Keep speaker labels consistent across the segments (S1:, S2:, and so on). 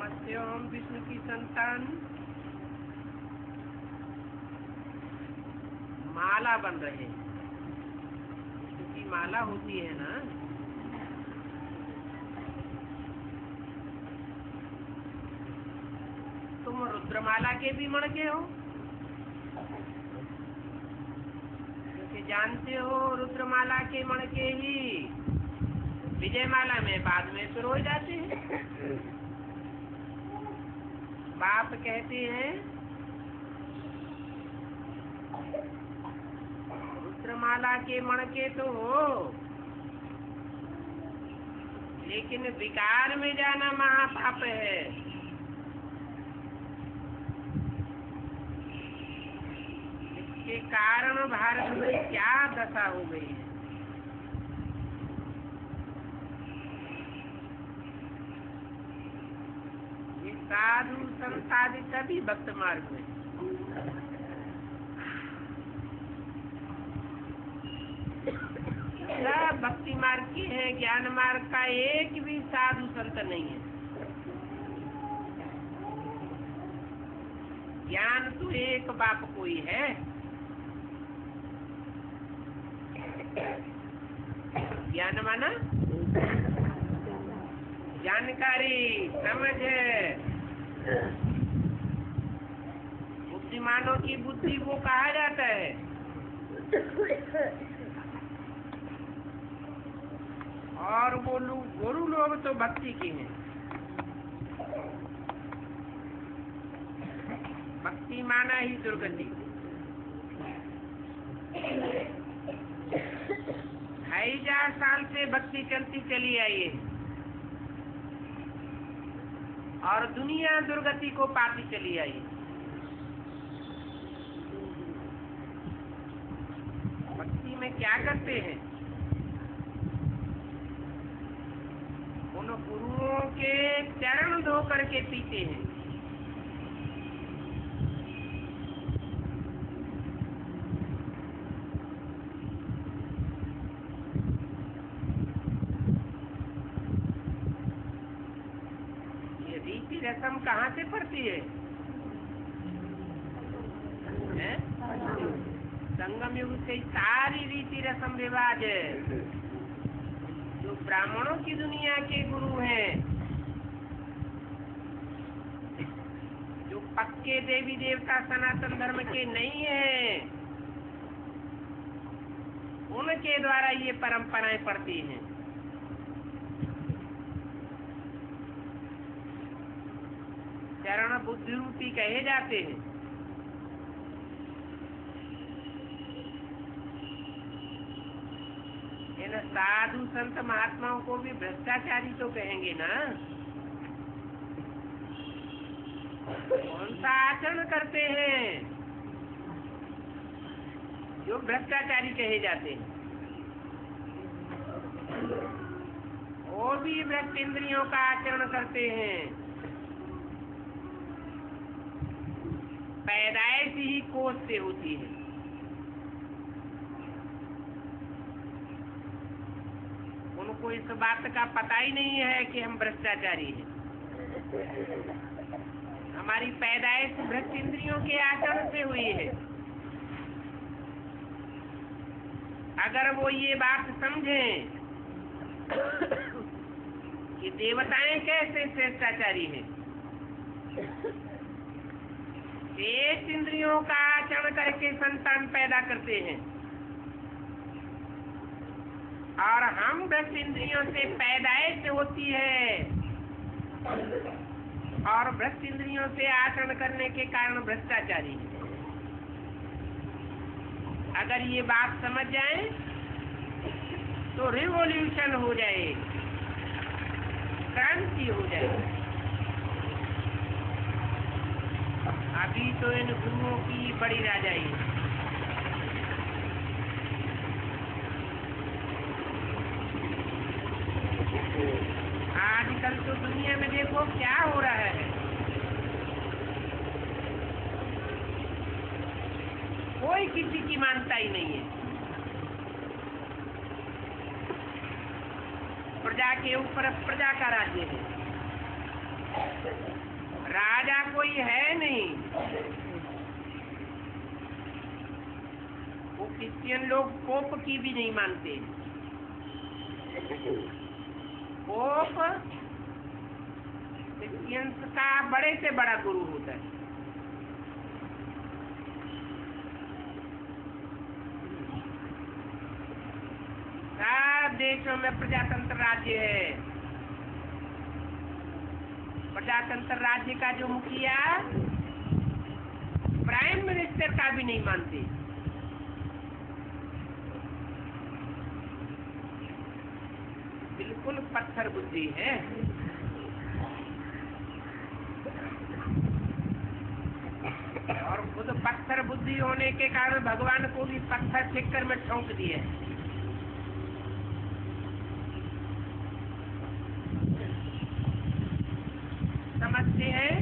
S1: समझते हो हम विष्णु की संतान? माला बन रहे हैं। विष्णु की माला होती है ना, तुम रुद्रमाला के भी मणके हो, क्योंकि जानते हो रुद्रमाला के मणके ही विजयमाला में बाद में शुरू हो जाते हैं। बाप कहते हैं रुद्रमाला के मणके तो हो, लेकिन विकार में जाना महापाप है। इसके कारण भारत में क्या दशा हो गई है। ये साधु संत आदि सभी भक्त मार्ग में, सब भक्ति मार्ग की है, ज्ञान मार्ग का एक भी साधु संत नहीं है। ज्ञान तो एक बाप कोई है। ज्ञान माना जानकारी, समझ है। बुद्धिमानों की बुद्धि को कहा जाता है। और वो गुरु लोग तो भक्ति के हैं। भक्ति माना ही दुर्गति। 2000 साल से भक्ति चलती चली आई है और दुनिया दुर्गति को पाती चली आई है। भक्ति में क्या करते हैं? उन गुरुओं के चरण धो करके पीते हैं। ये रीति रस्म कहाँ से पड़ती है? संगम युग से सारी रीति रस्म रिवाज है। जो ब्राह्मणों की दुनिया के गुरु हैं, जो पक्के देवी देवता सनातन धर्म के नहीं हैं, उनके द्वारा ये परंपराएं पड़ती हैं। चरण बुद्धि रूपी कहे जाते हैं। इन साधु संत महात्माओं को भी भ्रष्टाचारी तो कहेंगे ना। कौन सा आचरण करते हैं जो भ्रष्टाचारी कहे जाते हैं? वो भी भ्रष्ट इंद्रियों का आचरण करते हैं। पैदाइश ही कोष से होती है। उनको इस बात का पता ही नहीं है कि हम भ्रष्टाचारी हैं। हमारी पैदाइश भ्रष्ट इंद्रियों के आचरण से हुई है। अगर वो ये बात समझें कि देवताएं कैसे श्रेष्ठाचारी हैं, शेष इंद्रियों का आचरण करके संतान पैदा करते हैं और हम भ्रष्ट इंद्रियों से पैदाइश होती है और भ्रष्ट इंद्रियों से आचरण करने के कारण भ्रष्टाचारी है। अगर ये बात समझ जाए तो रिवॉल्यूशन हो जाए, क्रांति हो जाए। अभी तो इन गुरुओं की बड़ी राजाई है। आजकल तो दुनिया में देखो क्या हो रहा है। कोई किसी की मानता ही नहीं है। प्रजा के ऊपर प्रजा का राज्य है। राजा कोई है नहीं। वो क्रिश्चियन लोग पोप की भी नहीं मानते। पोप क्रिश्चियंस का बड़े से बड़ा गुरु होता है। सब देशों में प्रजातंत्र राज्य है। प्रजातंत्र राज्य का जो मुखिया प्राइम मिनिस्टर का भी नहीं मानते। बिल्कुल पत्थर बुद्धि है। और खुद पत्थर बुद्धि होने के कारण भगवान को भी पत्थर ठेकर में ठोक दिए। समझते हैं?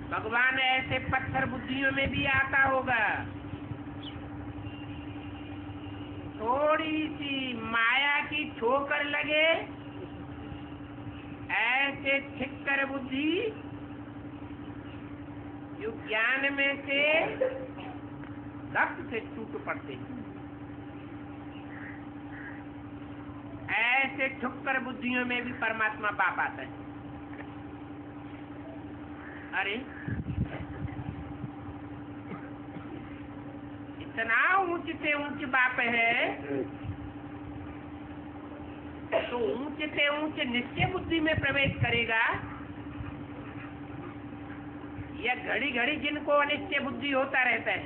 S1: भगवान ऐसे पत्थर बुद्धियों में भी आता होगा। थोड़ी सी माया की ठोकर लगे, ऐसे ठिक्कर बुद्धि जो ज्ञान में से धक से टूट पड़ते हैं, ऐसे ठुक्कर बुद्धियों में भी परमात्मा बाप आता है। अरे इतना ऊंच से ऊंच बाप है, तो ऊंच से ऊंच निश्चय बुद्धि में प्रवेश करेगा या घड़ी घड़ी जिनको अनिश्चय बुद्धि होता रहता है,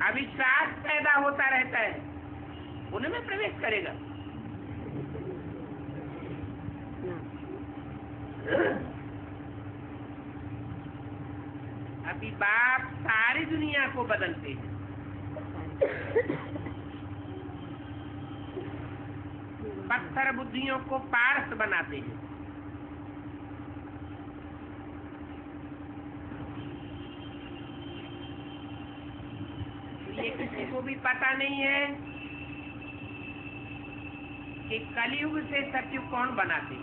S1: अविश्वास पैदा होता रहता है, उनमें प्रवेश करेगा? अभी बाप सारी दुनिया को बदलते हैं। पत्थर बुद्धियों को पारस बनाते हैं। ये किसी को भी पता नहीं है कि कलयुग से सतयुग कौन बनाते।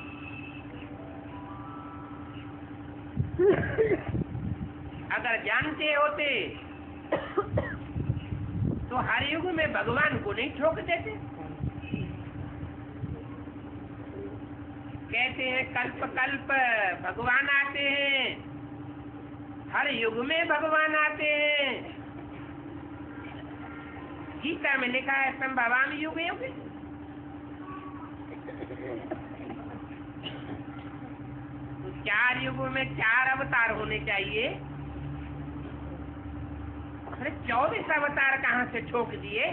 S1: अगर जानते होते तो हर युग में भगवान को नहीं ठोक देते। कहते हैं कल्प कल्प भगवान आते हैं, हर युग में भगवान आते हैं। गीता में लिखा है संभवामि युगे युगे। तो 4 युगों में 4 अवतार होने चाहिए। अरे 24 अवतार कहाँ से ठोक दिए?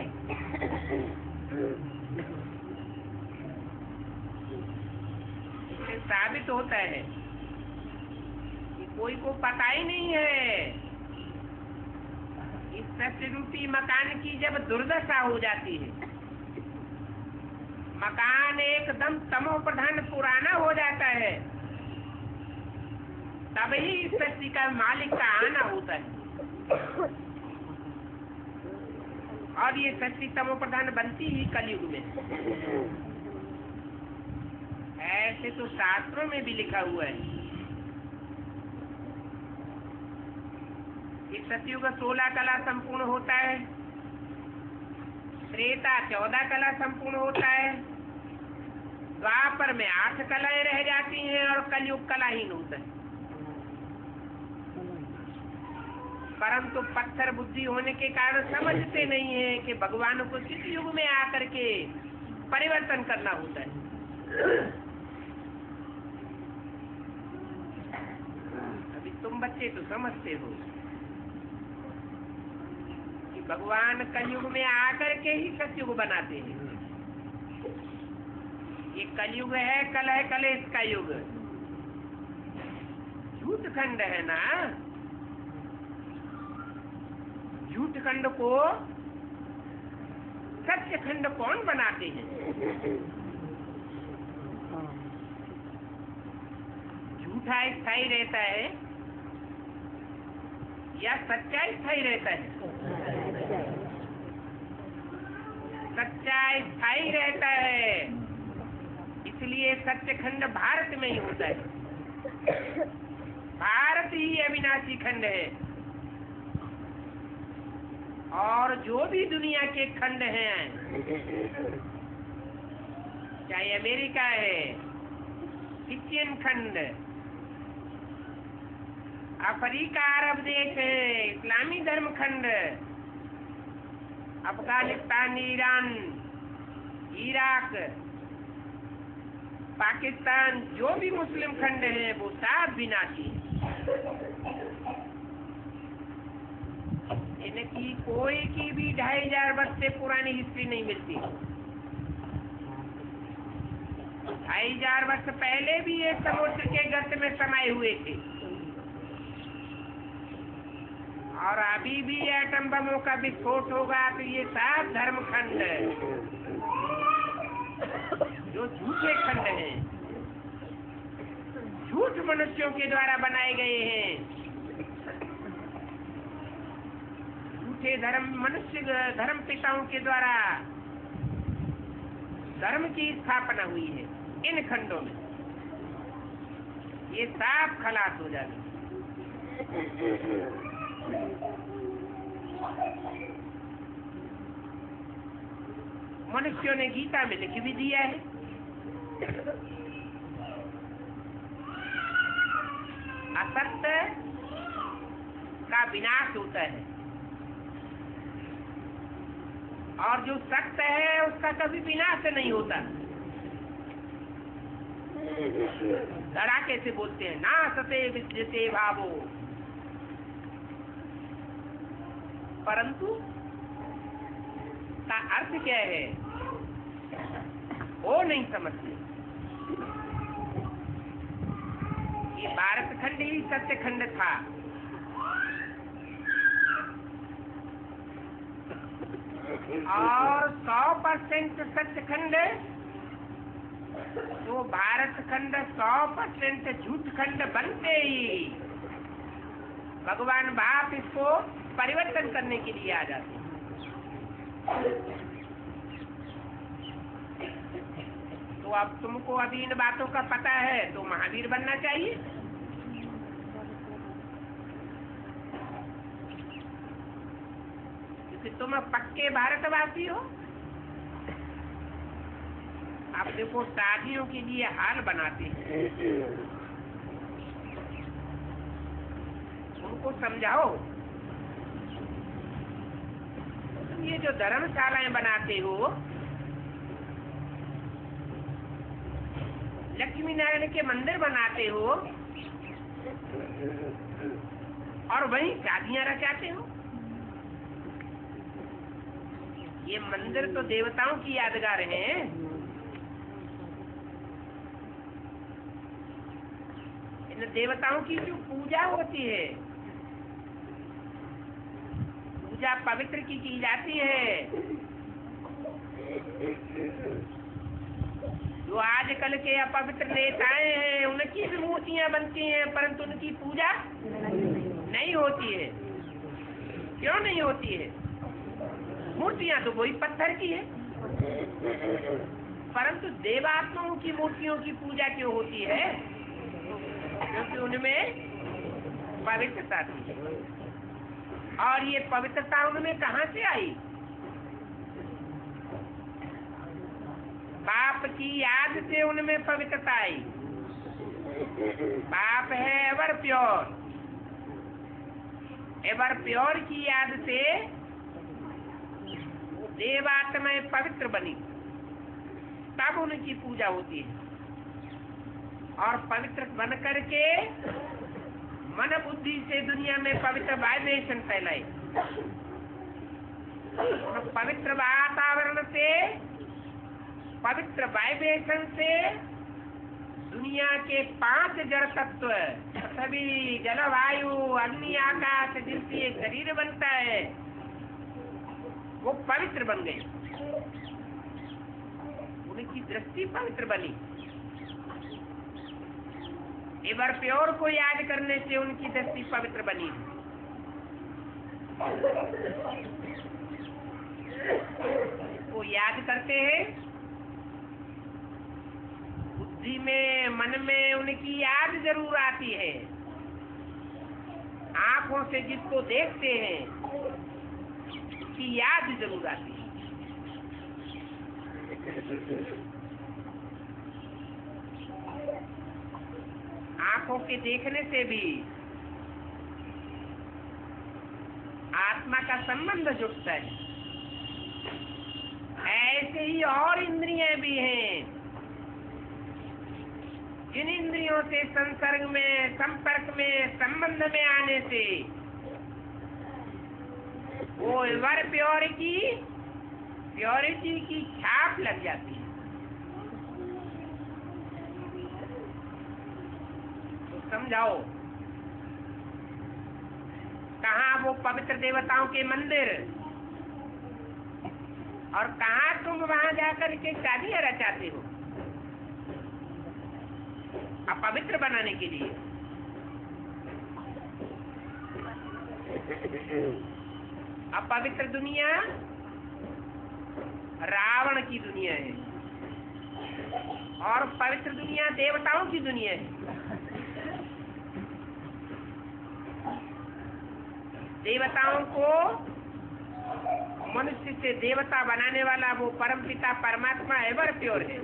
S1: इससे साबित होता है कि कोई को पता ही नहीं है इस सत्य रूपी मकान की जब दुर्दशा हो जाती है, मकान एकदम तमो प्रधान पुराना हो जाता है, तभी इस सृष्टि का मालिक का आना होता है। और ये सृष्टि तमो प्रधान बनती ही कलयुग में। ऐसे तो शास्त्रों में भी लिखा हुआ है। इस सतयुग 16 कला संपूर्ण होता है, त्रेता 14 कला संपूर्ण होता है, द्वापर में 8 कलाएं रह जाती हैं और कलयुग कलाहीन होता है। परंतु पत्थर बुद्धि होने के कारण समझते नहीं है कि भगवान को किस युग में आकर के परिवर्तन करना होता है। अभी तुम बच्चे तो समझते हो कि भगवान कलयुग में आकर के ही सतयुग बनाते हैं। ये कलयुग है, कलह कलेश का युग, झूठ खंड है ना। झूठ खंड को सत्य खंड कौन बनाते हैं? झूठा स्थायी रहता है या सच्चा स्थायी रहता है? सच्चा स्थायी रहता है, इसलिए सत्यखंड भारत में ही होता है। भारत ही अविनाशी खंड है। और जो भी दुनिया के खंड हैं, चाहे अमेरिका है, क्रिश्चियन खंड, अफ्रीका अरब देश है, इस्लामी धर्म खंड, अफगानिस्तान, ईरान, इराक, पाकिस्तान, जो भी मुस्लिम खंड है वो सब विनाशी है। इनकी कोई की भी 2500 वर्ष से पुरानी हिस्ट्री नहीं मिलती। 2500 वर्ष पहले भी ये समुद्र के गर्त में समाये हुए थे, और अभी भी एटम बमों का विस्फोट होगा तो ये सब धर्मखंड जो झूठे खंड हैं, झूठ मनुष्यों के द्वारा बनाए गए हैं। झूठे धर्म, मनुष्य धर्म पिताओं के द्वारा धर्म की स्थापना हुई है इन खंडों में। ये सब खलास हो जाए। मनुष्यों ने गीता में लिख भी दिया है, असत्य का विनाश होता है और जो सत्य है उसका कभी विनाश नहीं होता। धड़ाके से बोलते हैं, ना सते विद्यते भावो, परंतु का अर्थ क्या है वो नहीं समझते। ये भारत खंड ही सत्य खंड था। और 100% सत्य खंड, तो भारत खंड 100% झूठ खंड बनते ही भगवान बाप इसको परिवर्तन करने के लिए आ जाते हैं। तो अब तुमको अभी इन बातों का पता है तो महावीर बनना चाहिए। क्योंकि तुम पक्के भारतवासी हो। आप देखो शादियों के लिए हाल बनाते हैं, उनको समझाओ। ये जो धर्मशालाएं बनाते हो, लक्ष्मी नारायण के मंदिर बनाते हो और वहीं शादियां रचाते हो। ये मंदिर तो देवताओं की यादगार हैं। इन देवताओं की जो पूजा होती है, पूजा पवित्र की जाती है। जो आजकल के अपवित्र नेताएं हैं उनकी भी मूर्तियां बनती हैं, परंतु उनकी पूजा नहीं होती है। क्यों नहीं होती है? मूर्तियां तो वही पत्थर की है, परंतु देवात्माओं की मूर्तियों की पूजा क्यों होती है? क्योंकि उनमें पवित्रता थी। और ये पवित्रता उनमें कहाँ से आई? बाप की याद से उनमें पवित्रता आई। बाप है एवर प्योर, एवर प्योर की याद से देवात्माएं पवित्र बनी, तब उनकी पूजा होती है। और पवित्र बन करके मन बुद्धि से दुनिया में पवित्र वाइब्रेशन फैलाए। पवित्र वातावरण से, पवित्र वाइब्रेशन से दुनिया के 5 जड़ तत्व, पृथ्वी, जल, वायु, अग्नि, आकाश, जिनसे एक शरीर बनता है, वो पवित्र बन गए। उनकी दृष्टि पवित्र बनी। एवर प्योर को याद करने से उनकी दृष्टि पवित्र बनी। वो याद करते हैं बुद्धि में, मन में उनकी याद जरूर आती है। आंखों से जिसको देखते हैं उसकी याद जरूर आती है। आंखों के देखने से भी आत्मा का संबंध जुड़ता है। ऐसे ही और इंद्रियां भी हैं, जिन इंद्रियों से संसर्ग में, संपर्क में, संबंध में आने से वो एवर प्योरिटी की छाप लग जाती है। तो समझाओ, कहाँ वो पवित्र देवताओं के मंदिर, और कहाँ तुम वहां जाकर के शादियां रचाते हो अपवित्र बनाने के लिए। अपवित्र दुनिया रावण की दुनिया है, और पवित्र दुनिया देवताओं की दुनिया है। देवताओं को मनुष्य से देवता बनाने वाला वो परम पिता परमात्मा एवर प्योर है।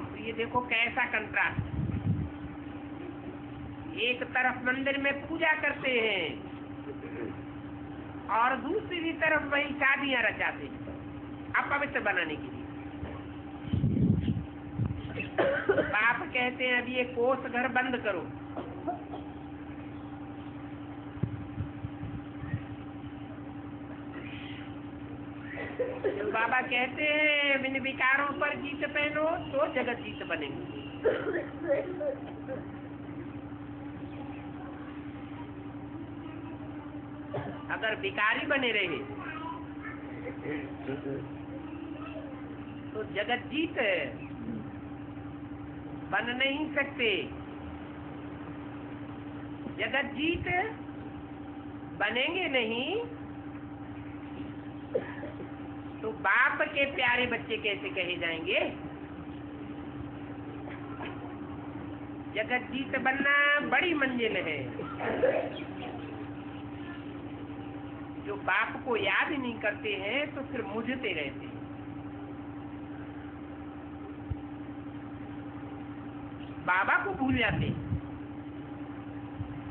S1: तो ये देखो कैसा कंट्रास्ट। एक तरफ मंदिर में पूजा करते हैं और दूसरी तरफ वही शादियां रचाते हैं अपवित्र बनाने के लिए। बाप कहते हैं अभी ये कोष घर बंद करो, जो बाबा कहते हैं इन विकारों पर जीत पहनो तो जगत जीत बनेंगे। अगर विकारी बने रहे तो जगत जीत बन नहीं सकते। जगत जीत बनेंगे नहीं तो बाप के प्यारे बच्चे कैसे कहे जाएंगे। जगत जीत बनना बड़ी मंजिल है। जो बाप को याद नहीं करते हैं तो फिर मुझते रहते हैं। बाबा को भूल जाते हैं।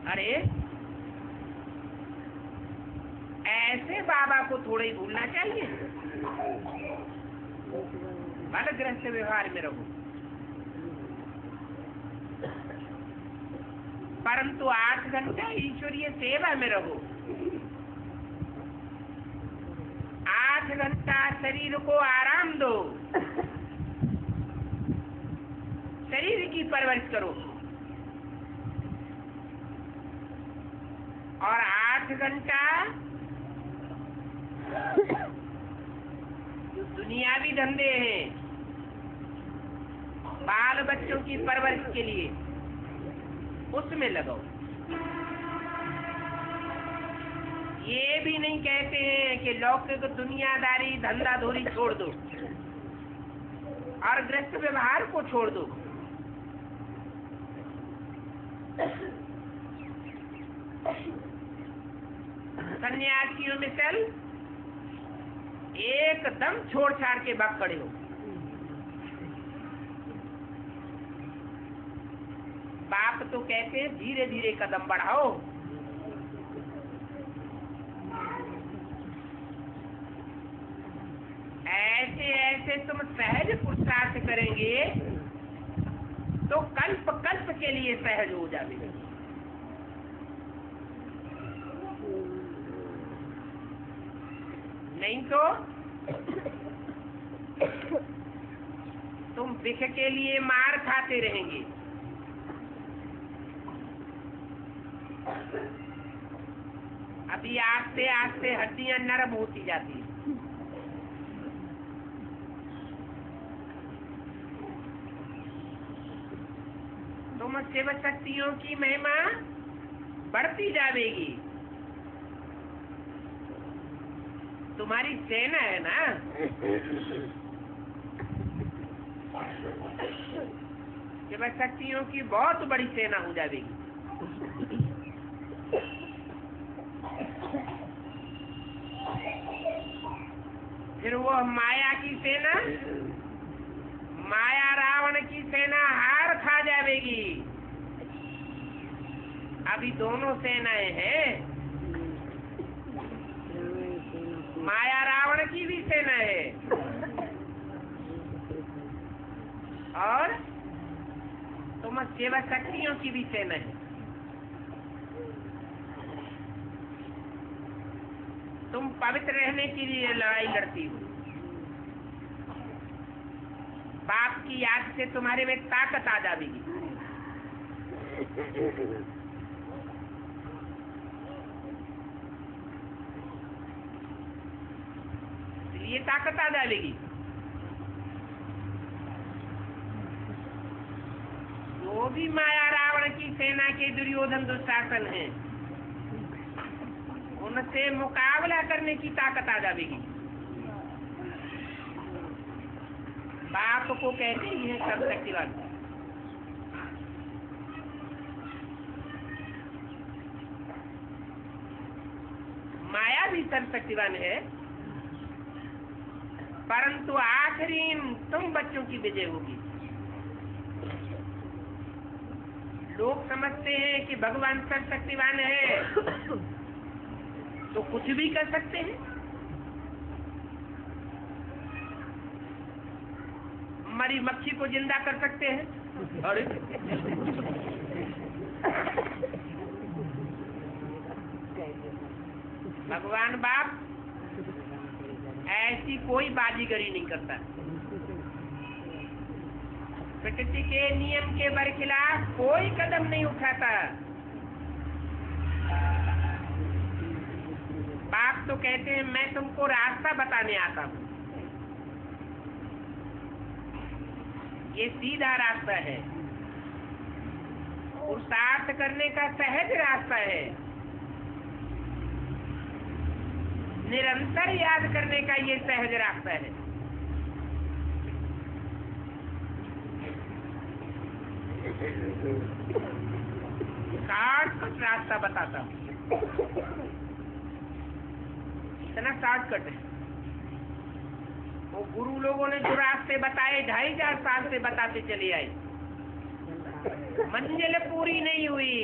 S1: अरे ऐसे बाबा को थोड़ा ही भूलना चाहिए। बालक गृहस्थ व्यवहार में रहो, परंतु 8 घंटा ईश्वरीय सेवा में रहो। 8 घंटा शरीर को आराम दो, शरीर की परवरिश करो, और 8 घंटा जो दुनियावी धंधे हैं बाल बच्चों की परवरिश के लिए उसमें लगाओ। ये भी नहीं कहते हैं कि लौकिक दुनियादारी धंधा धोरी छोड़ दो और गृहस्थ व्यवहार को छोड़ दो। सन्यासियों में चल एकदम छोड़ छाड़ के भाग पड़े हो। बाप तो कहते हैं धीरे धीरे कदम बढ़ाओ। ऐसे ऐसे तुम सहज पुरुषार्थ करेंगे तो कल्प कल्प के लिए सहज हो जाएगा। नहीं तो तुम विष के लिए मार खाते रहेंगे। अभी आस्ते आस्ते हड्डियां नरम होती जाती हैं। तुम शिव शक्तियों की महिमा बढ़ती जाएगी। तुम तुम्हारी सेना है ना, शिव शक्तियों की बहुत बड़ी सेना हो जाएगी। फिर वो माया की सेना, माया रावण की सेना हार खा जाएगी। अभी दोनों सेनाएं हैं, माया रावण की भी सेना है और तुम शिव शक्तियों की भी सेना है। तुम पवित्र रहने के लिए लड़ाई लड़ती हो। बाप की याद से तुम्हारे में ताकत आ जाएगी। ये ताकत आ जाएगी। जो भी माया रावण की सेना के दुर्योधन दुशासन हैं, उनसे मुकाबला करने की ताकत आ जाएगी। बाप को कहते ही है सर्वशक्तिवान। माया भी सर्वशक्तिवान है, परंतु आखिरी तुम बच्चों की विजय होगी। लोग समझते हैं कि भगवान सर्वशक्तिवान है तो कुछ भी कर सकते हैं। मरी मक्खी को जिंदा कर सकते हैं। अरे भगवान बाप ऐसी कोई बाजीगरी नहीं करता। प्रकृति के नियम के बरखिलाफ कोई कदम नहीं उठाता। बाप तो कहते हैं मैं तुमको रास्ता बताने आता हूँ, ये सीधा रास्ता है, पुरुषार्थ करने का सहज रास्ता है, निरंतर याद करने का ये सहज रास्ता है। शॉर्टकट रास्ता बताता हूँ, इतना शॉर्टकट है। वो गुरु लोगों ने जो रास्ते बताए 2500 साल से बताते चले आए, मंजिल पूरी नहीं हुई,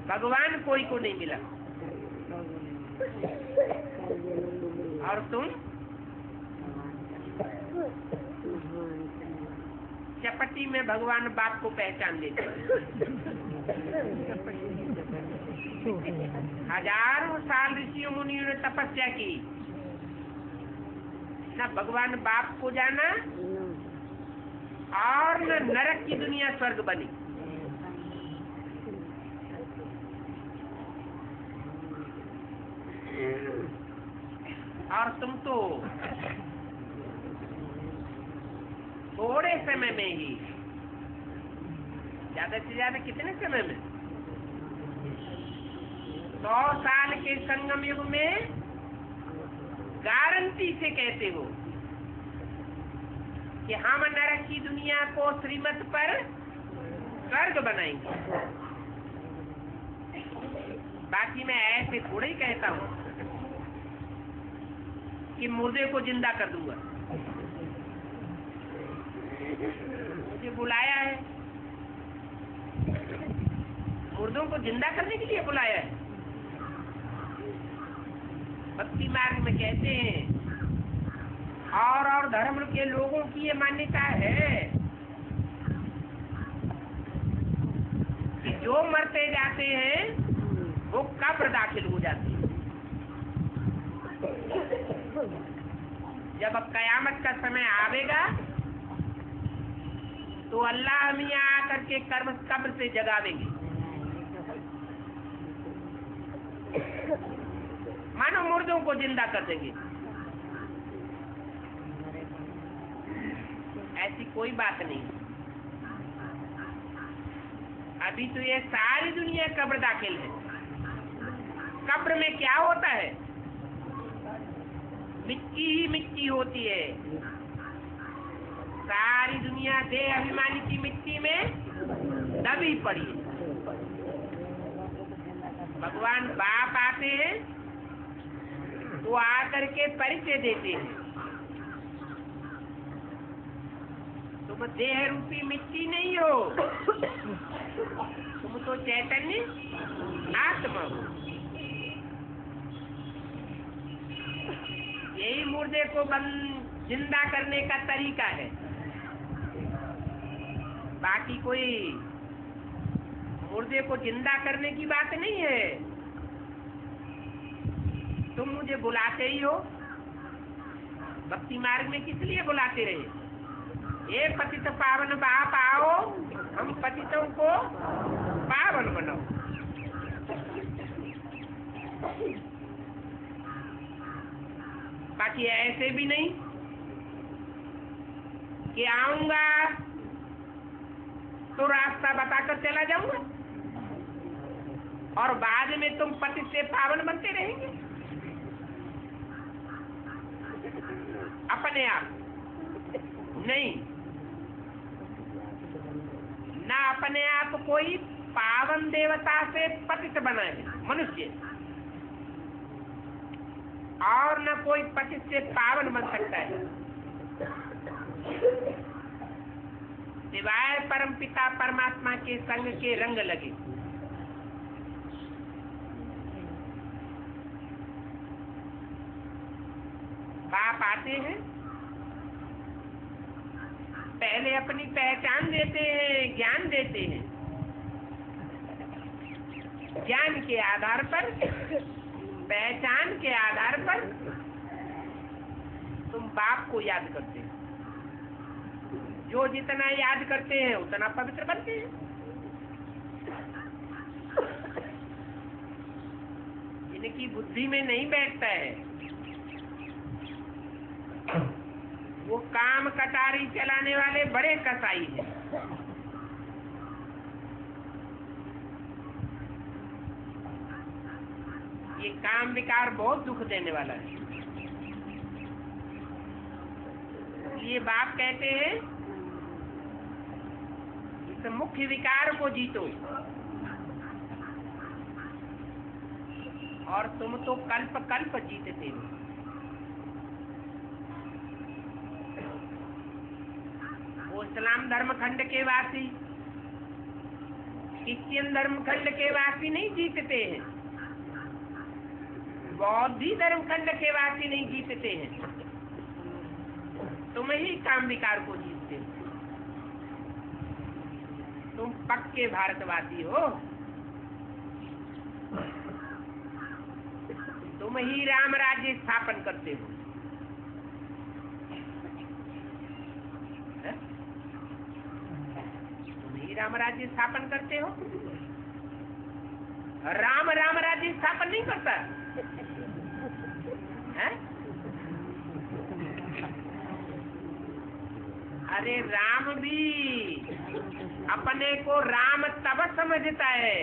S1: भगवान कोई को नहीं मिला। और तुम चपटी में भगवान बाप को पहचान लेते। हजारों साल ऋषियों मुनियों ने तपस्या की, न भगवान बाप को जाना और न नरक की दुनिया स्वर्ग बनी। और तुम तो थोड़े समय में ही, ज्यादा से ज्यादा कितने समय में, 100 साल के संगम युग में गारंटी से कहते हो कि हम नरक की दुनिया को श्रीमत पर स्वर्ग बनाएंगे। बाकी मैं ऐसे थोड़े ही कहता हूँ कि मुर्दे को जिंदा कर दूंगा। मुझे बुलाया है, मुर्दों को जिंदा करने के लिए बुलाया है। भक्ति मार्ग में कहते हैं, और धर्म के लोगों की ये मान्यता है कि जो मरते जाते हैं वो कब्र दाखिल हो जाते हैं। जब अब कयामत का समय आवेगा तो अल्लाह मियाँ आकर के कब्र से जगावेंगे। मानो मुर्दों को जिंदा कर देंगे। ऐसी कोई बात नहीं। अभी तो ये सारी दुनिया कब्र दाखिल है। कब्र में क्या होता है? मिट्टी ही मिट्टी होती है। सारी दुनिया देह अभिमानी की मिट्टी में दबी पड़ी है। भगवान बाप आते हैं तो आकर के परिचय देते हैं, तुम देह रूपी मिट्टी नहीं हो, तुम तो चैतन्य आत्मा हो। यही मुर्दे को जिंदा करने का तरीका है। बाकी कोई मुर्दे को जिंदा करने की बात नहीं है। तुम मुझे बुलाते ही हो, भक्ति मार्ग में किस लिए बुलाते रहे? ये पतित पावन बाप आओ, हम पतितों को पावन बनाओ। बाकी ऐसे भी नहीं कि आऊंगा तो रास्ता बताकर चला जाऊंगा और बाद में तुम पति से पावन बनते रहेंगे अपने आप। नहीं, ना अपने आप कोई पावन देवता से पतित बना है मनुष्य, और न कोई पतित से पावन बन सकता है सिवाय परमपिता परमात्मा के संग के रंग लगे। बाप आते हैं, पहले अपनी पहचान देते हैं, ज्ञान देते हैं। ज्ञान के आधार पर, पहचान के आधार पर तुम बाप को याद करते हो। जो जितना याद करते हैं उतना पवित्र बनते हैं। इनकी बुद्धि में नहीं बैठता है, वो काम कटारी चलाने वाले बड़े कसाई हैं। ये काम विकार बहुत दुख देने वाला है। ये बाप कहते हैं इस मुख्य विकार को जीतो, और तुम तो कल्प कल्प जीतते हो। वो इस्लाम धर्म खंड के वासी, क्रिश्चियन धर्म खंड के वासी नहीं जीतते हैं, बौद्धी धर्म खंड के वासी नहीं जीतते हैं। तुम ही काम विकार को जीतते हो। तुम पक्के भारतवासी हो। तुम ही राम राज्य स्थापन करते हो। तुम ही राम राज्य स्थापन करते हो। राम राम राज्य स्थापन नहीं करता है? अरे राम भी अपने को राम तब समझता है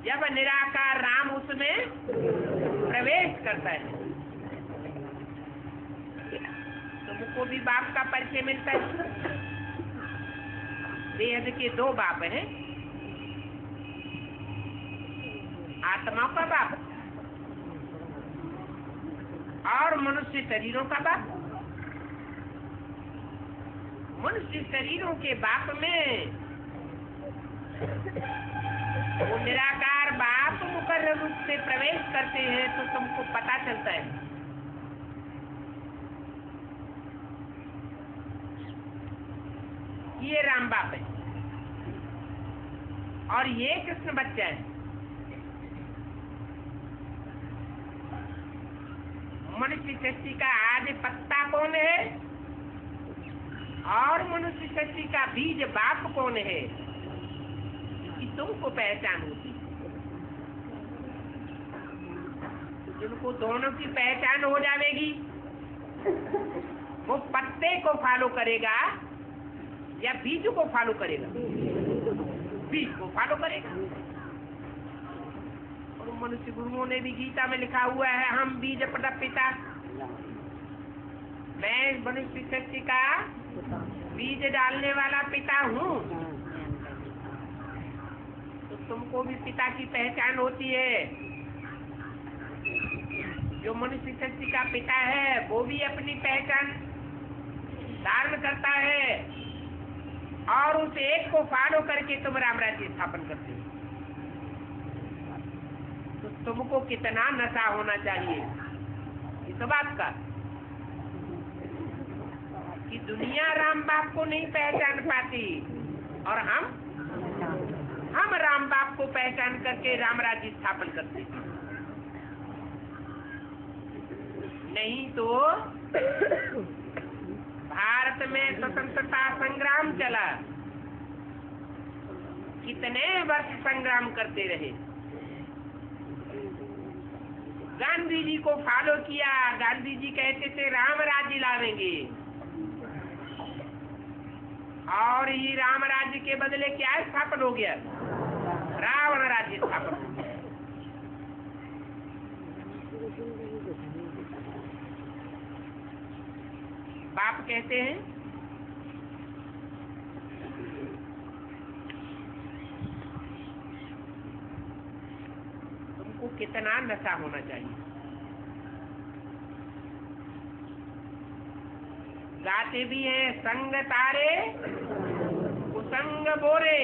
S1: जब निराकार राम उसमें प्रवेश करता है। तुमको भी बाप का परिचय मिलता है। बेहद के दो बाप हैं, आत्मा का बाप और मनुष्य शरीरों का बाप। मनुष्य शरीरों के बाप में वो निराकार बाप मुकर्रर रूप से प्रवेश करते हैं तो तुमको पता चलता है। ये राम बाप है और ये कृष्ण बच्चा है। मनुष्य सृष्टि का आदि पत्ता कौन है और मनुष्य सृष्टि का बीज बाप कौन है, कि तुमको पहचान होती। जिनको दोनों की पहचान हो जाएगी वो पत्ते को फॉलो करेगा या बीज को फॉलो करेगा? बीज को फॉलो करेगा। और मनुष्य गुरुओं ने भी गीता में लिखा हुआ है, हम बीज प्रद पिता, मैं मनुष्य सृष्टि का बीज डालने वाला पिता हूँ। तो तुमको भी पिता की पहचान होती है। जो मनुष्य सृष्टि का पिता है वो भी अपनी पहचान धारण करता है और उस एक को फॉलो करके तुम राम राज्य स्थापन करते हो। तो तुमको कितना नशा होना चाहिए इस बात का कि दुनिया राम बाप को नहीं पहचान पाती और हम राम बाप को पहचान करके राम राज्य स्थापन करते हैं। नहीं तो भारत में स्वतंत्रता संग्राम चला, कितने वर्ष संग्राम करते रहे। गांधी जी को फॉलो किया, गांधी जी कहते थे राम राज्य लावेंगे, और ये राम राज्य के बदले क्या स्थापन हो गया? रावण राज्य स्थापन हो गया। बाप कहते हैं तुमको कितना नशा होना चाहिए। गाते भी हैं, संग तारे कुसंग बोरे,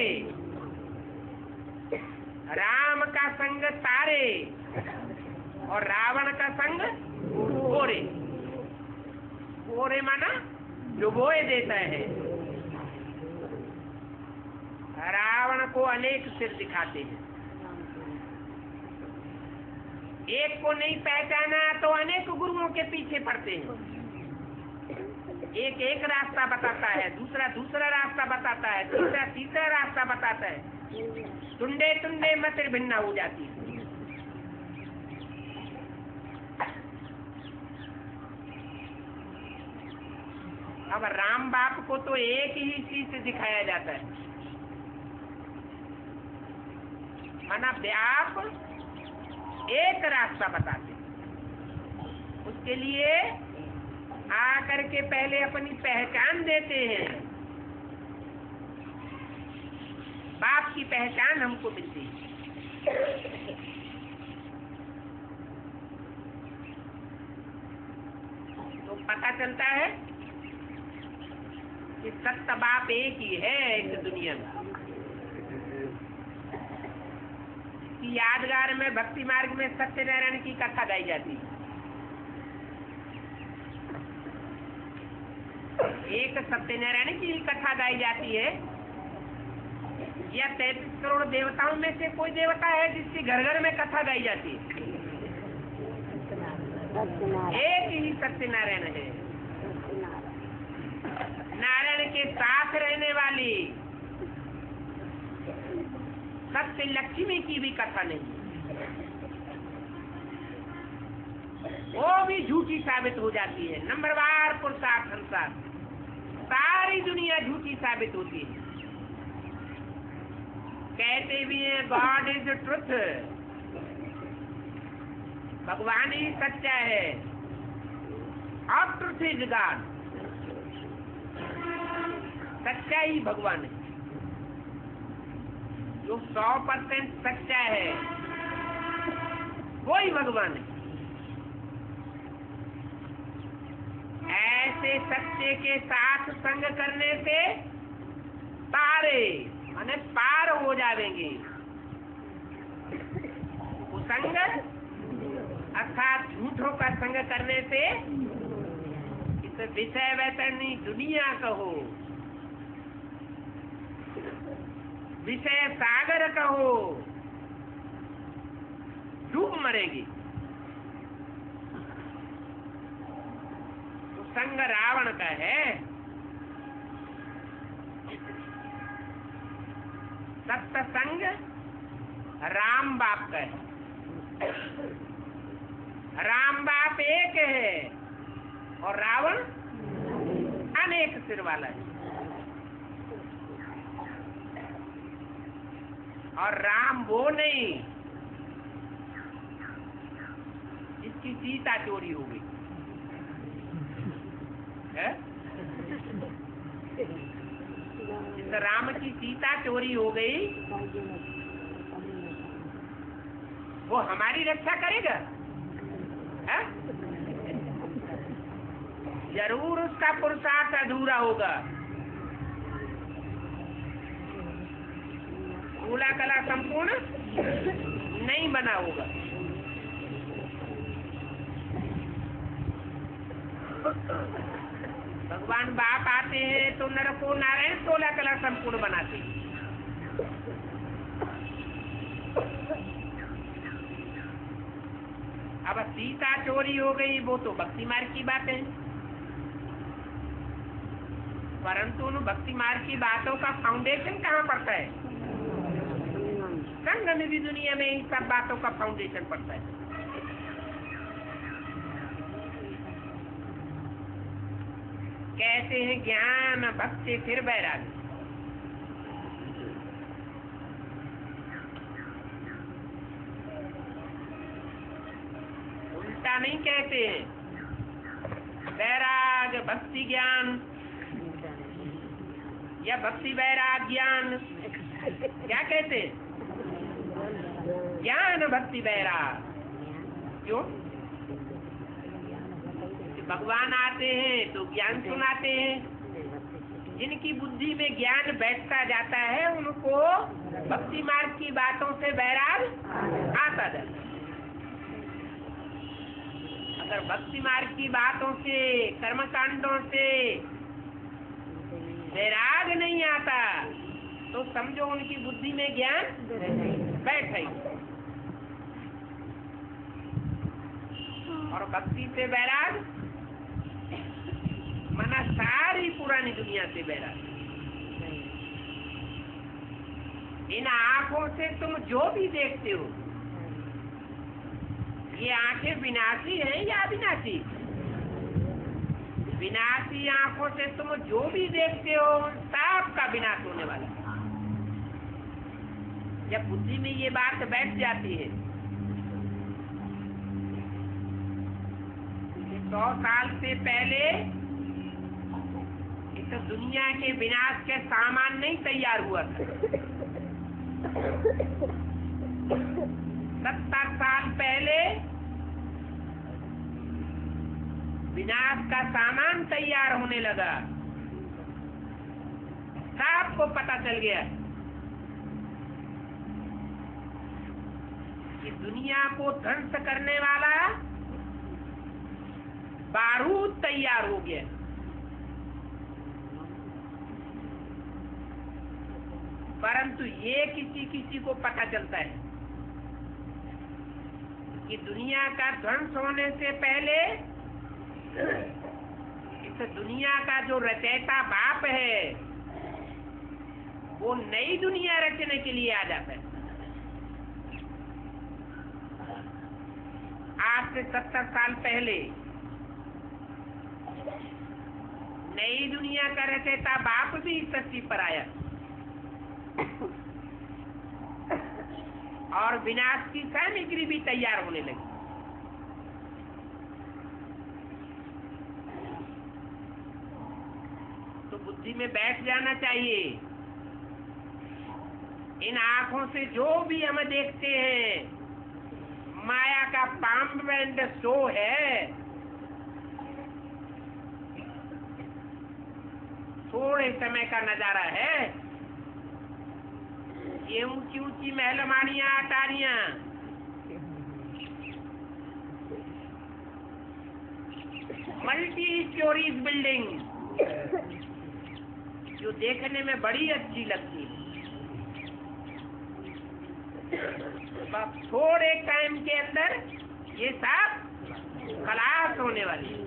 S1: राम का संग तारे और रावण का संग बोरे। बोरे माना जो बोए देता है। रावण को अनेक सिर दिखाते हैं, एक को नहीं पहचाना तो अनेक गुरुओं के पीछे पड़ते हैं। एक एक रास्ता बताता है, दूसरा दूसरा रास्ता बताता है, तीसरा तीसरा रास्ता बताता है। टुंडे टुंडे मतिर भिन्ना हो जाती है। अब राम बाप को तो एक ही चीज से दिखाया जाता है, माना आप एक रास्ता बताते, उसके लिए आकर के पहले अपनी पहचान देते हैं। बाप की पहचान हमको मिलती है। तो पता चलता है कि सत्य बाप एक ही है इस दुनिया में। कि यादगार में भक्ति मार्ग में सत्यनारायण की कथा गाई जाती है। एक सत्यनारायण की कथा गाई जाती है। या 33 करोड़ देवताओं में से कोई देवता है जिसकी घर घर में कथा गाई जाती है? एक ही सत्यनारायण है। नारायण के साथ रहने वाली सत्य लक्ष्मी की भी कथा नहीं, वो भी झूठी साबित हो जाती है। नंबरवार पुरुषार्थ अनुसार सारी दुनिया झूठी साबित होती है। कहते भी हैं गॉड इज ट्रुथ, भगवान ही सच्चा है और ट्रुथ इज गॉड, सच्चा ही भगवान है। जो 100% सच्चा है वही भगवान है। ऐसे सच्चे के साथ संग करने से तारे माने पार हो जाएंगे। कुसंग अर्थात झूठों का संग करने से इस विषय वैतरणी दुनिया कहो, विषय सागर कहो, डूब मरेगी। तो संग रावण का है, सत्संग राम बाप का है। राम बाप एक है और रावण अनेक सिर वाला है। और राम वो नहीं की सीता चोरी हो गई है? जिस राम की सीता चोरी हो गई वो हमारी रक्षा करेगा है? जरूर उसका पुरुषार्थ अधूरा होगा। कूला कला संपूर्ण नहीं बना होगा। भगवान बाप आते हैं तो नर को नारायण 16 कला संपूर्ण बनाते हैं। अब सीता चोरी हो गई वो तो भक्ति मार्ग की बात है, परंतु उन भक्ति मार्ग की बातों का फाउंडेशन कहाँ पड़ता है? संग निधि दुनिया में इन सब बातों का फाउंडेशन पड़ता है। कहते हैं ज्ञान भक्ति फिर वैराग्य। उल्टा नहीं कहते हैं वैराग भक्ति ज्ञान या भक्ति वैराग ज्ञान। क्या कहते हैं? ज्ञान भक्ति वैराग। क्यों? भगवान आते हैं तो ज्ञान सुनाते हैं। जिनकी बुद्धि में ज्ञान बैठता जाता है उनको भक्ति मार्ग की बातों से वैराग आता जाता है। अगर भक्ति मार्ग की बातों से कर्मकांडों से वैराग नहीं आता तो समझो उनकी बुद्धि में ज्ञान बैठे। और भक्ति से वैराग माना सारी पुरानी दुनिया से वैराग। इन आंखों से तुम जो भी देखते हो, ये आंखें विनाशी हैं या अविनाशी? विनाशी आंखों से तुम जो भी देखते हो सब का विनाश होने वाला है। जब बुद्धि में ये बात बैठ जाती है, 100 साल से पहले इस दुनिया के विनाश के सामान नहीं तैयार हुआ था। 70 साल पहले विनाश का सामान तैयार होने लगा। सबको पता चल गया कि दुनिया को ध्वंस करने वाला बारूद तैयार हो गया। परंतु ये किसी किसी को पता चलता है कि दुनिया का ध्वंस होने से पहले इस दुनिया का जो रचयिता बाप है वो नई दुनिया रचने के लिए आ जाता है। आज से 70 साल पहले नई दुनिया का रचयिता बाप भी इस धरती पर आया और विनाश की सामग्री भी तैयार होने लगी। तो बुद्धि में बैठ जाना चाहिए। इन आंखों से जो भी हम देखते हैं माया का पाम्ब एंड शो है। थोड़े समय का नजारा है। ये ऊंची ऊंची महलमानियां अटारियां, मल्टी स्टोरीज बिल्डिंग जो देखने में बड़ी अच्छी लगती है, बस थोड़े टाइम के अंदर ये सब खलास होने वाली है।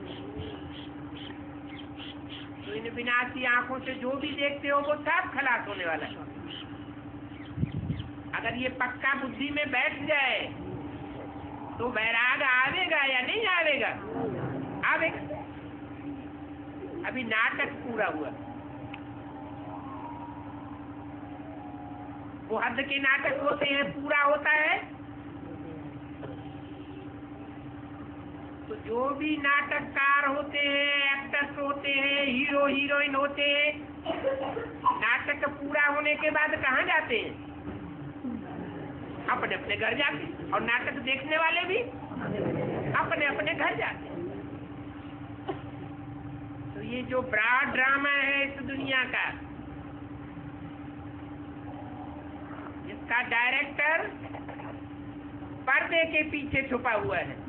S1: तो इन विनाशी आंखों से जो भी देखते हो वो सब खलास होने वाला है। अगर ये पक्का बुद्धि में बैठ जाए तो वैराग आवेगा या नहीं आवेगा? आवेगा। अभी नाटक पूरा हुआ। वो हद के नाटक होते हैं, पूरा होता है तो जो भी नाटककार होते हैं, एक्टर्स होते हैं, हीरो हीरोइन होते हैं, नाटक पूरा होने के बाद कहाँ जाते हैं? अपने अपने घर जाते हैं। और नाटक देखने वाले भी अपने अपने घर जाते हैं। तो ये जो ब्रॉड ड्रामा है इस दुनिया का, इसका डायरेक्टर पर्दे के पीछे छुपा हुआ है।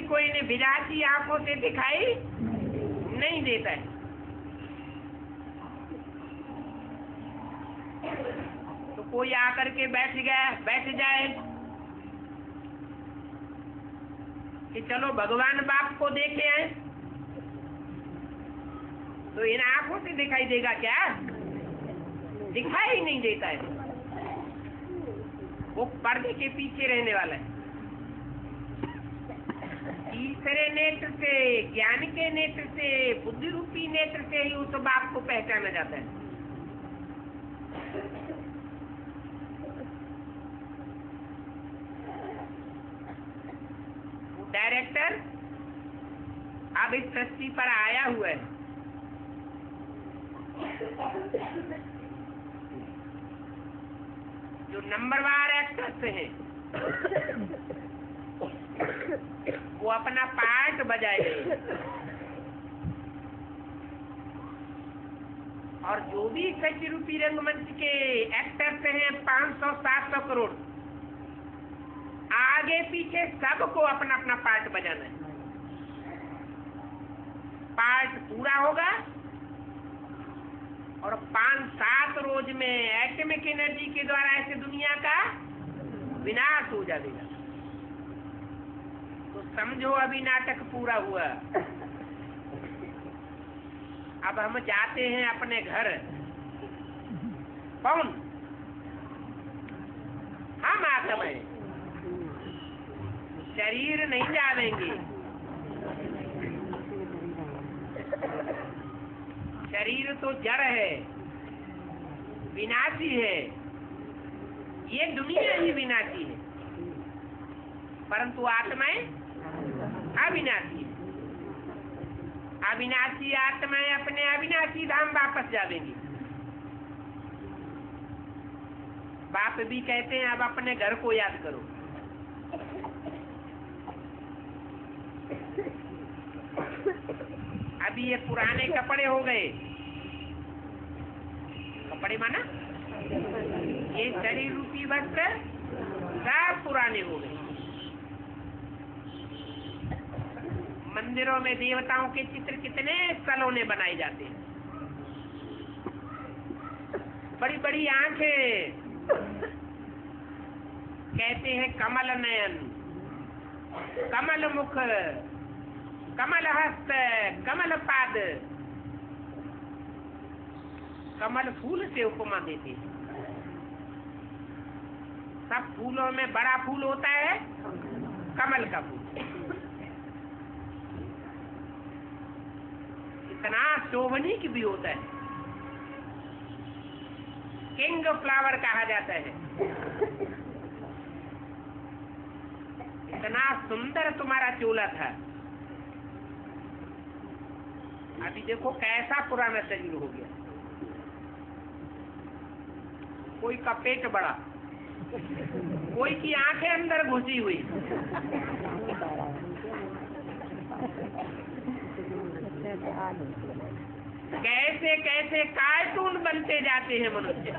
S1: कोई ने विलासी आंखों से दिखाई नहीं देता है। तो कोई आकर के बैठ जाए कि चलो भगवान बाप को देखे आए, तो इन आंखों से दिखाई देगा क्या? दिखाई नहीं देता है। वो पर्दे के पीछे रहने वाला है। तीसरे नेत्र से, ज्ञान के नेत्र से, बुद्धि रूपी नेत्र से ही उस बाप को पहचाना जाता है। डायरेक्टर अब इस सृष्टि पर आया हुआ है। जो नंबरवार एक्टर्स हैं वो अपना पार्ट बजाएंगे, और जो भी सच रूपी रंगमंच के एक्टर्स हैं 500-700 करोड़, आगे पीछे सबको अपना अपना पार्ट बजाना है। पार्ट पूरा होगा और 5-7 रोज में एटॉमिक एनर्जी के द्वारा ऐसे दुनिया का विनाश हो जाएगा। तो समझो अभी नाटक पूरा हुआ। अब हम जाते हैं अपने घर। कौन? हम आत्मा है, शरीर नहीं जावेंगे। शरीर तो जड़ है, विनाशी है। ये दुनिया ही विनाशी है, परंतु आत्माएं अविनाशी है। अविनाशी आत्माएं अपने अविनाशी धाम वापस जावेंगी। बाप भी कहते हैं अब अपने घर को याद करो। अभी ये पुराने कपड़े हो गए। कपड़े माना ये शरीर रूपी वस्त्र सब पुराने हो गए। मंदिरों में देवताओं के चित्र कितने सलोने बनाए जाते हैं। बड़ी बड़ी आंखें, कहते हैं कमल नयन, कमल मुख, कमल हस्त, कमल पाद। कमल फूल से उपमा देते हैं। सब फूलों में बड़ा फूल होता है कमल का फूल। इतना शोभनीक भी होता है, किंग फ्लावर कहा जाता है। इतना सुंदर तुम्हारा चोला था। अभी देखो कैसा पुराना शरीर हो गया। कोई का पेट बड़ा, कोई की आंखें अंदर घुसी हुई। कैसे कैसे कार्टून बनते जाते हैं मनुष्य।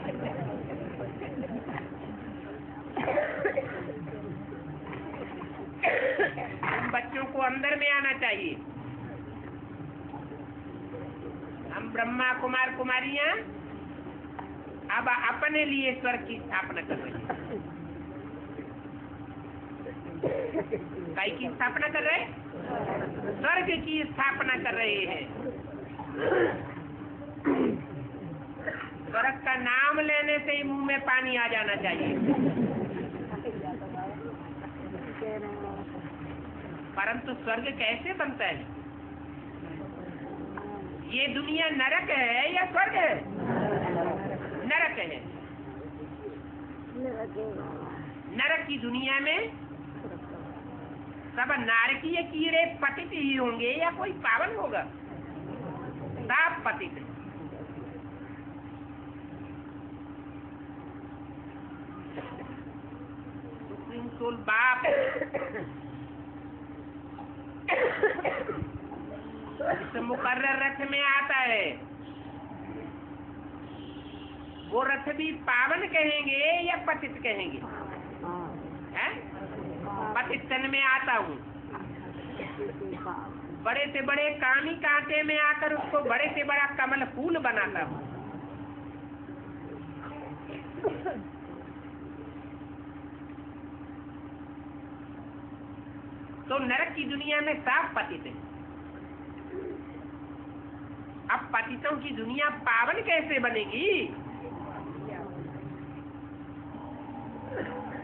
S1: हम बच्चों को अंदर में आना चाहिए। हम ब्रह्मा कुमार कुमारियां अब अपने लिए स्वर्ग की स्थापना कर रहे हैं। कई की स्थापना कर रहे हैं? स्वर्ग की स्थापना कर रहे हैं। स्वर्ग का नाम लेने से ही मुंह में पानी आ जाना चाहिए। परंतु स्वर्ग कैसे बनता है? ये दुनिया नरक है या स्वर्ग है? नरक है। नरक की दुनिया में सब नारकीय कीड़े पतित ही होंगे या कोई पावन होगा? सब पतित। सुप्रीम सोल बाप इस मुकर्रर रथ में आता है, वो रथ भी पावन कहेंगे या पतित कहेंगे? हैं? पतित तन में आता हूँ, बड़े से बड़े कानी कांटे में आकर उसको बड़े से बड़ा कमल फूल बनाता हूँ। तो नरक की दुनिया में सब पतित है। अब पतितों की दुनिया पावन कैसे बनेगी?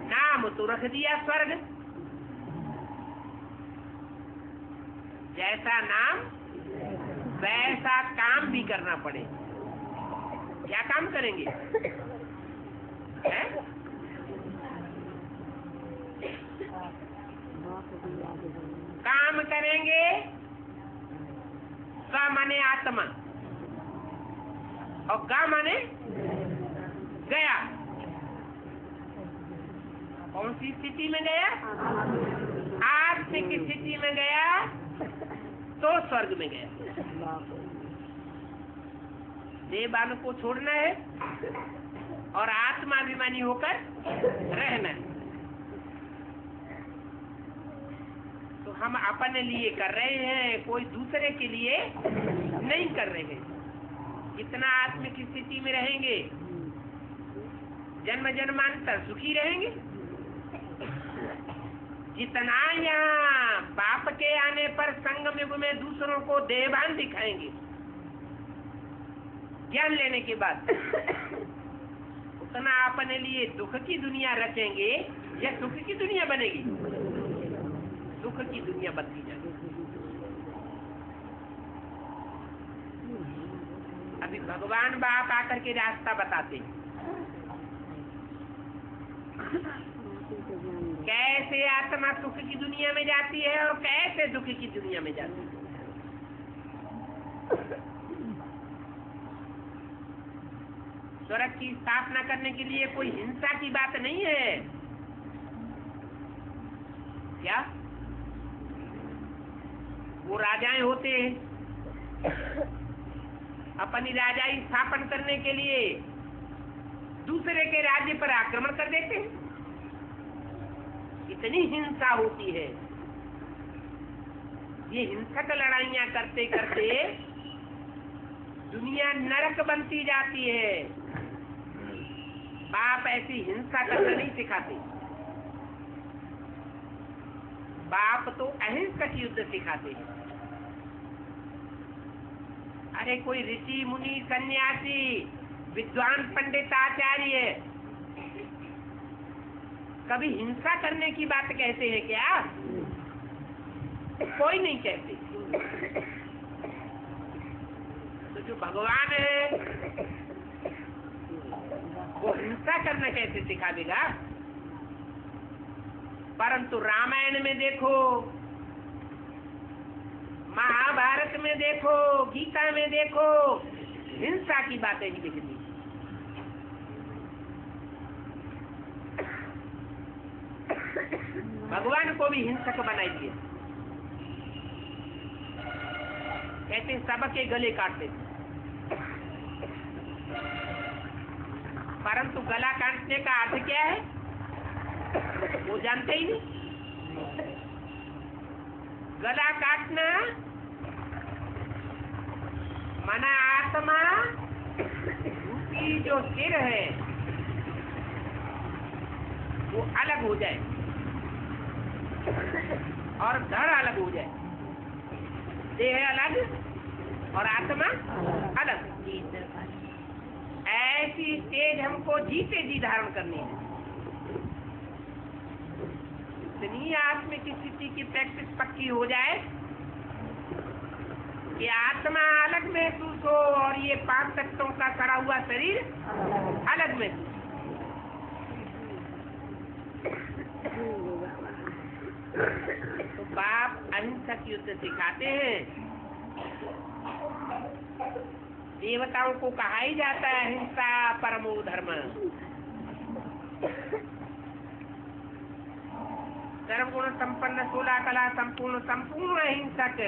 S1: नाम तो रख दिया स्वर्ग, जैसा नाम वैसा काम भी करना पड़े। क्या काम करेंगे? है? काम करेंगे। क माने आत्मा और ग माने गया। कौन सी स्थिति में गया? आत्मिक स्थिति में गया तो स्वर्ग में गया। देवान को छोड़ना है और आत्माभिमानी होकर रहना है। तो हम अपने लिए कर रहे हैं, कोई दूसरे के लिए नहीं कर रहे हैं। जितना आत्मिक स्थिति में रहेंगे जन्म जन्मांतर सुखी रहेंगे। जितना यहाँ बाप के आने पर संगम युग में दूसरों को देवान दिखाएंगे ज्ञान लेने के बाद, उतना अपने लिए दुख की दुनिया रचेंगे या सुख की दुनिया बनेगी? दुख की दुनिया बनती जाएगी। अभी भगवान बाप आकर के रास्ता बताते हैं, कैसे आत्मा सुख की दुनिया में जाती है और कैसे दुख की दुनिया में जाती है। स्वर्ग की स्थापना करने के लिए कोई हिंसा की बात नहीं है। क्या वो राजाएं होते हैं, अपनी राजाई स्थापन करने के लिए दूसरे के राज्य पर आक्रमण कर देते हैं? इतनी हिंसा होती है। ये हिंसक लड़ाइयां करते करते दुनिया नरक बनती जाती है। बाप ऐसी हिंसा करना नहीं सिखाते। बाप तो अहिंसक युद्ध सिखाते हैं। अरे कोई ऋषि मुनि सन्यासी विद्वान पंडित आचार्य कभी हिंसा करने की बात कहते हैं क्या? कोई नहीं कहते। तो जो भगवान है वो हिंसा करना कैसे सिखा देगा? परंतु रामायण में देखो, महाभारत में देखो, गीता में देखो, हिंसा की बातें ही दिखती। भगवान को भी हिंसक बनाई दिए। कहते सबके गले काटते, परंतु गला काटने का अर्थ क्या है वो जानते ही नहीं। गला काटना माना आत्मा रूपी जो सिर है वो अलग हो जाए और धड़ अलग हो जाए। देह अलग और आत्मा अलग। ऐसी स्टेज हमको जीते जी धारण करनी है। इतनी आत्मिक स्थिति की प्रैक्टिस पक्की हो जाए कि आत्मा अलग महसूस हो और ये 5 तत्वों का सड़ा हुआ शरीर अलग महसूस। तो बाप अहिंसक युद्ध सिखाते हैं। देवताओं को कहा ही जाता है अहिंसा परमो धर्म। सर्वगुण संपन्न 16 कला संपूर्ण अहिंसक।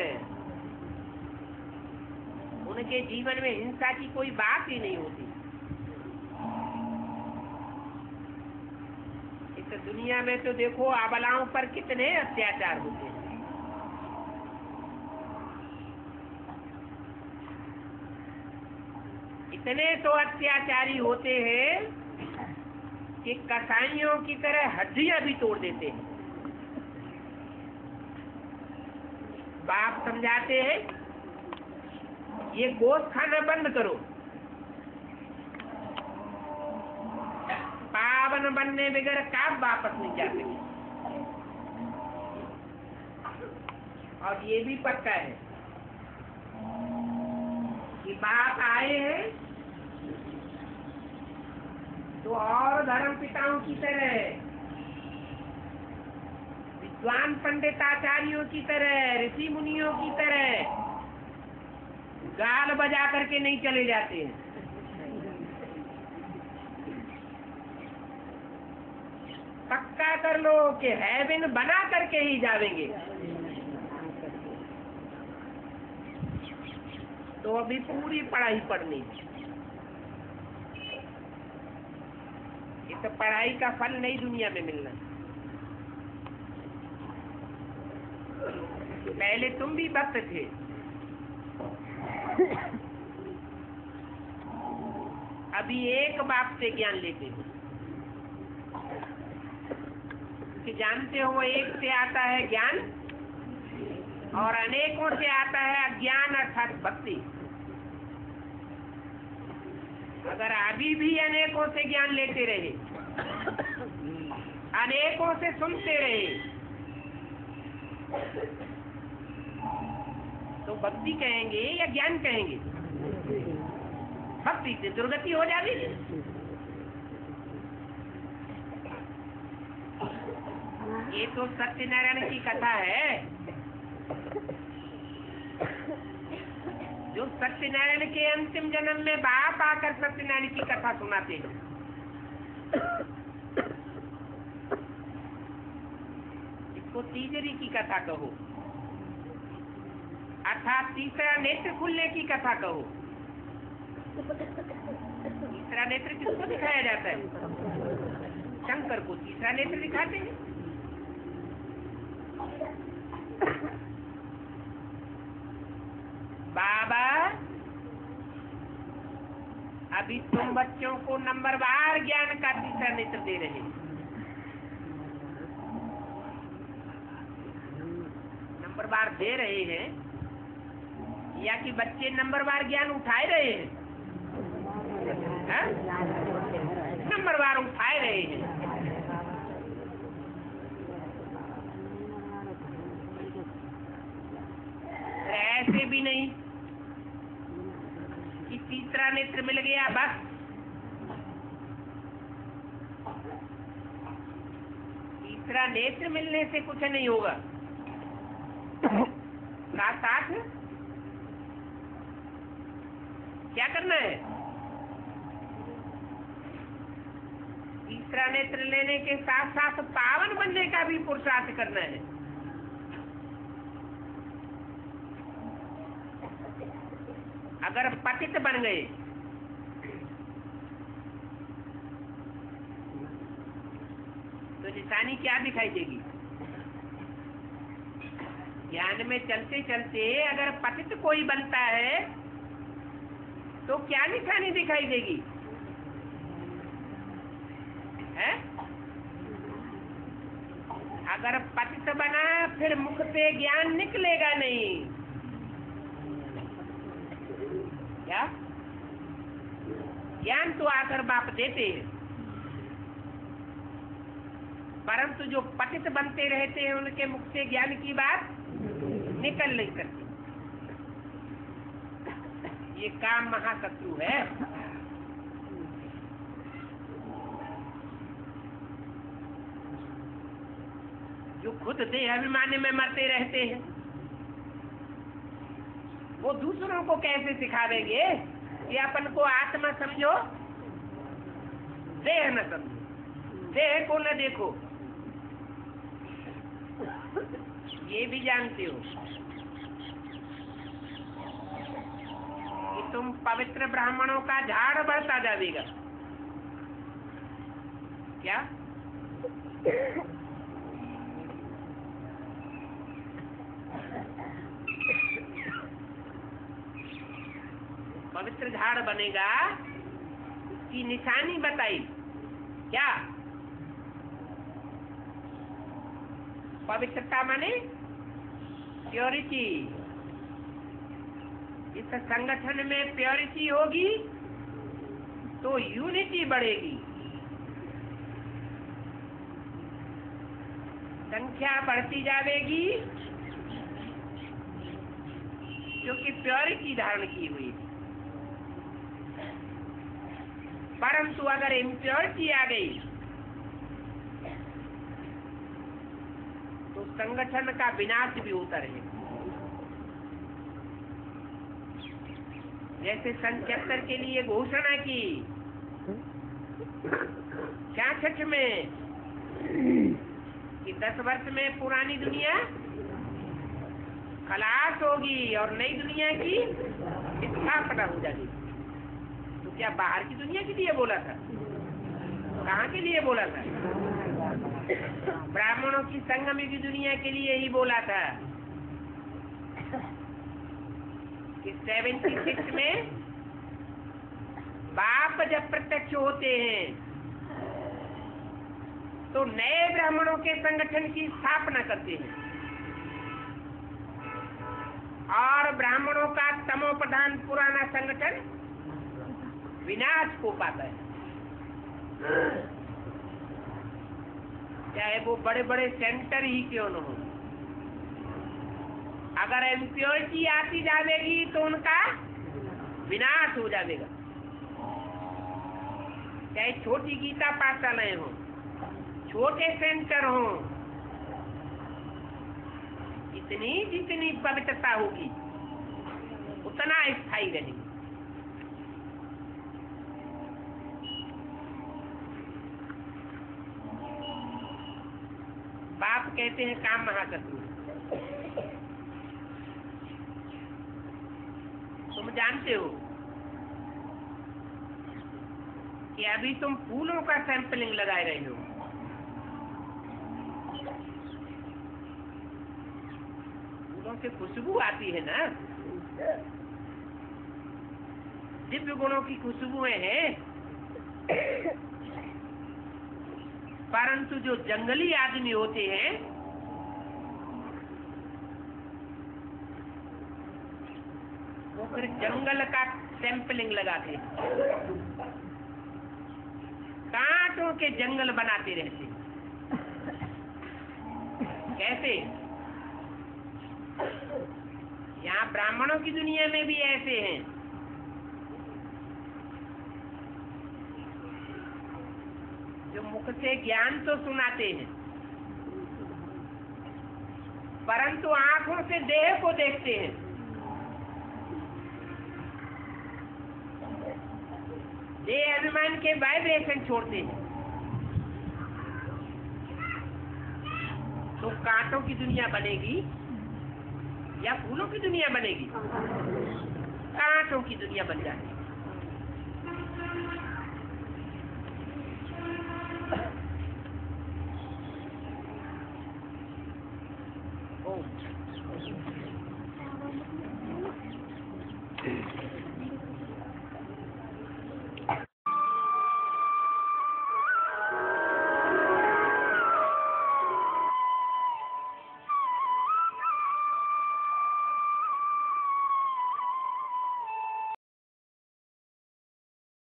S1: उनके जीवन में हिंसा की कोई बात ही नहीं होती। इस दुनिया में तो देखो अबलाओं पर कितने अत्याचार होते हैं। इतने तो अत्याचारी होते हैं कि कसाईयों की तरह हड्डियां भी तोड़ देते हैं। बाप समझाते हैं ये गोश्त खाना बंद करो, पावन बनने बगैर काब वापस नहीं जा सके। और ये भी पक्का है कि बाप आए हैं तो और धर्म पिताओं की तरह, विद्वान पंडिताचार्यों की तरह, ऋषि मुनियों की तरह गाल बजा करके नहीं चले जाते हैं। पक्का कर लो कि हेवन बना करके ही जावेंगे। तो अभी पूरी पढ़ाई पढ़नी है। ये तो पढ़ाई का फल नहीं दुनिया में मिलना। पहले तुम भी भक्त थे, अभी एक बाप से ज्ञान लेते हो कि जानते हो वो एक से आता है ज्ञान और अनेकों से आता है अज्ञान अर्थात भक्ति। अगर अभी भी अनेकों से ज्ञान लेते रहे, अनेकों से सुनते रहे, तो भक्ति कहेंगे या ज्ञान कहेंगे? भक्ति से दुर्गति हो जाएगी। ये तो सत्यनारायण की कथा है। जो सत्यनारायण के अंतिम जन्म में बाप आकर सत्यनारायण की कथा सुनाते हैं। इसको तीसरी की कथा कहो, अर्थात तीसरा नेत्र खुलने की कथा कहो। तीसरा नेत्र किसको दिखाया जाता है? शंकर को तीसरा नेत्र दिखाते हैं। बाबा अभी तुम बच्चों को नंबरवार ज्ञान का तीसरा नेत्र दे रहे हैं। नंबरवार दे रहे हैं या कि बच्चे नंबरवार ज्ञान उठाए रहे हैं? नंबरवार उठाए रहे हैं। ऐसे भी नहीं कि तीसरा नेत्र मिल गया बस। तीसरा नेत्र मिलने से कुछ नहीं होगा। साथ क्या करना है? तीसरा नेत्र लेने के साथ साथ पावन बनने का भी पुरुषार्थ करना है। अगर पतित बन गए तो निशानी क्या दिखाई देगी? ज्ञान में चलते चलते अगर पतित कोई बनता है तो क्या निशानी दिखाई देगी? है? अगर पतित बना फिर मुख से ज्ञान निकलेगा नहीं। क्या? ज्ञान तो आकर बाप देते हैं, परंतु जो पतित बनते रहते हैं उनके मुख से ज्ञान की बात निकल नहीं सकती। ये काम महाशत्रु है। जो खुद देह अभिमानी में मरते रहते हैं। वो दूसरों को कैसे सिखावेंगे कि अपन को आत्मा समझो, देह न समझो, देह को न देखो। ये भी जानते हो कि तुम पवित्र ब्राह्मणों का झाड़ बढ़ता जाएगा। क्या? पवित्र झाड़ बनेगा, उसकी निशानी बताई। क्या? पवित्रता माने प्योरिटी। इस संगठन में प्योरिटी होगी तो यूनिटी बढ़ेगी, संख्या बढ़ती जाएगी क्योंकि प्योरिटी धारण की हुई। परंतु अगर इम्प्योरिटी आ गई तो संगठन का विनाश भी होता रहेगा। जैसे सन 74 के लिए घोषणा की 66 में कि 10 वर्ष में पुरानी दुनिया खलास होगी और नई दुनिया की स्थापना हो जाएगी। तो क्या बाहर की दुनिया के लिए बोला था? कहाँ के लिए बोला था? ब्राह्मणों की संगम की दुनिया के लिए ही बोला था कि 76 में बाप जब प्रत्यक्ष होते हैं तो नए ब्राह्मणों के संगठन की स्थापना करते हैं और ब्राह्मणों का तमो प्रधान पुराना संगठन विनाश को पाता है। चाहे वो बड़े बड़े सेंटर ही क्यों न हो, अगर इम्प्योरिटी आती जाएगी तो उनका विनाश हो जाएगा। चाहे छोटी गीता पाठशालाएं हो, छोटे सेंटर हो, इतनी जितनी पवित्रता होगी उतना स्थायी रहेगी। बाप कहते हैं काम महाशत्रु। तुम जानते हो कि अभी तुम फूलों का सैंपलिंग लगाए रहे हो। फूलों से खुशबू आती है ना, दिव्य गुणों की खुशबुएं हैं। परंतु जो जंगली आदमी होते हैं वो फिर जंगल का सैंपलिंग लगाते हैं, कांटों के जंगल बनाते रहते हैं। कैसे? यहाँ ब्राह्मणों की दुनिया में भी ऐसे हैं। जो मुख से ज्ञान तो सुनाते हैं परंतु आंखों से देह को देखते हैं। देह अभिमान के वाइब्रेशन छोड़ते हैं। तो कांटों की दुनिया बनेगी या फूलों की दुनिया बनेगी? कांटों की दुनिया बन जाएगी। Oh.